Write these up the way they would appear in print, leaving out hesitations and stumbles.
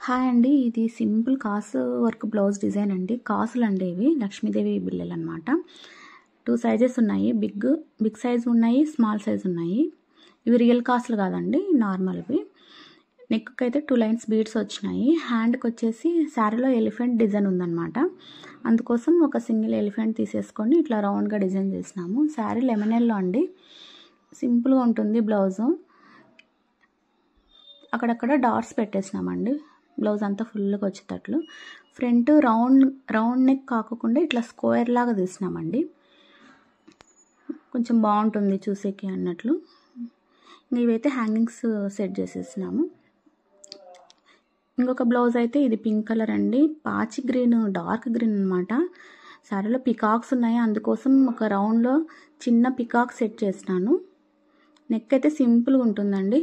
Hi అండి. ఇది simple కాసు work blouse design అండి. కాసులు అండి ఇవి లక్ష్మీదేవి బిళ్ళలు అనమాట. 2 సైజెస్ ఉన్నాయి. బిగ్ సైజ్ ఉన్నాయి, స్మాల్ సైజ్ ఉన్నాయి. ఇవి రియల్ కాసులు కాదండి, నార్మల్వి. నెక్కి అయితే 2 లైన్స్ బీడ్స్ వచ్చినాయి. హ్యాండ్కి వచ్చేసి శారీలో ఎలిఫెంట్ డిజైన్ ఉందన్నమాట. అందుకోసం ఒక సింగిల్ ఎలిఫెంట్ తీసేసుకొని ఇట్లా రౌండ్గా డిజైన్ చేసినాము. శారీ లెమన్ ఎల్లో అండి, సింపుల్గా ఉంటుంది బ్లౌజు. అక్కడక్కడ డాట్స్ పెట్టేసినామండి బ్లౌజ్ అంతా ఫుల్గా వచ్చేటట్లు. ఫ్రంట్ రౌండ్ నెక్ కాకుండా ఇట్లా స్క్వేర్ లాగా తీసినామండి, కొంచెం బాగుంటుంది చూసేకి అన్నట్లు. ఇవైతే హ్యాంగింగ్స్ సెట్ చేసేసినాము. ఇంకొక బ్లౌజ్ అయితే ఇది పింక్ కలర్ అండి, పాచి గ్రీన్, డార్క్ గ్రీన్ అనమాట. శారీలో పికాక్స్ ఉన్నాయి, అందుకోసం ఒక రౌండ్లో చిన్న పికాక్ సెట్ చేసినాను. నెక్ అయితే సింపుల్గా ఉంటుందండి.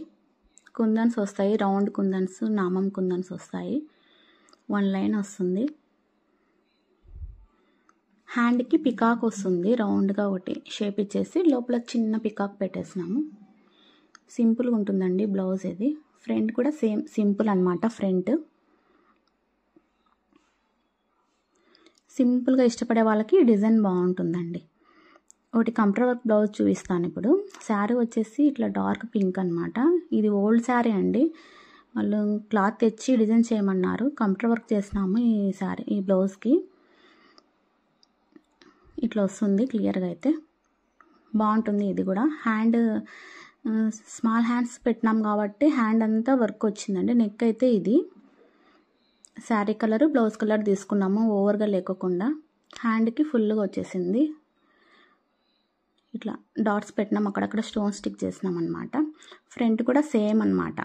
కుందన్స్ వస్తాయి, రౌండ్ కుందన్స్, నామం కుందన్స్ వస్తాయి. 1 లైన్ వస్తుంది. హ్యాండ్కి పికాక్ వస్తుంది, రౌండ్గా ఒకటి షేప్ ఇచ్చేసి లోపల చిన్న పికాక్ పెట్టేసినాము. సింపుల్గా ఉంటుందండి బ్లౌజ్ ఇది. ఫ్రంట్ కూడా సేమ్ సింపుల్ అనమాట. ఫ్రంట్ సింపుల్గా ఇష్టపడే వాళ్ళకి ఈ డిజైన్ బాగుంటుందండి. ఒకటి కంప్యూటర్ వర్క్ బ్లౌజ్ చూపిస్తాను ఇప్పుడు. శారీ వచ్చేసి ఇట్లా డార్క్ పింక్ అనమాట. ఇది ఓల్డ్ శారీ అండి, వాళ్ళు క్లాత్ తెచ్చి డిజైన్ చేయమన్నారు. కంప్యూటర్ వర్క్ చేసినాము ఈ బ్లౌజ్కి. ఇట్లా వస్తుంది క్లియర్గా, అయితే బాగుంటుంది. ఇది కూడా హ్యాండ్ స్మాల్ హ్యాండ్స్ పెట్టినాం కాబట్టి హ్యాండ్ అంతా వర్క్ వచ్చిందండి. నెక్ అయితే ఇది శారీ కలర్, బ్లౌజ్ కలర్ తీసుకున్నాము, ఓవర్గా లేకోకుండా. హ్యాండ్కి ఫుల్గా వచ్చేసింది. ఇట్లా డాట్స్ పెట్టినాం, అక్కడక్కడ స్టోన్ స్టిక్ చేసినాం అనమాట. ఫ్రంట్ కూడా సేమ్ అనమాట.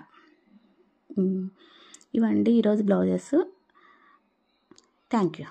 ఇవండి ఈరోజు బ్లౌజెస్. Thank you.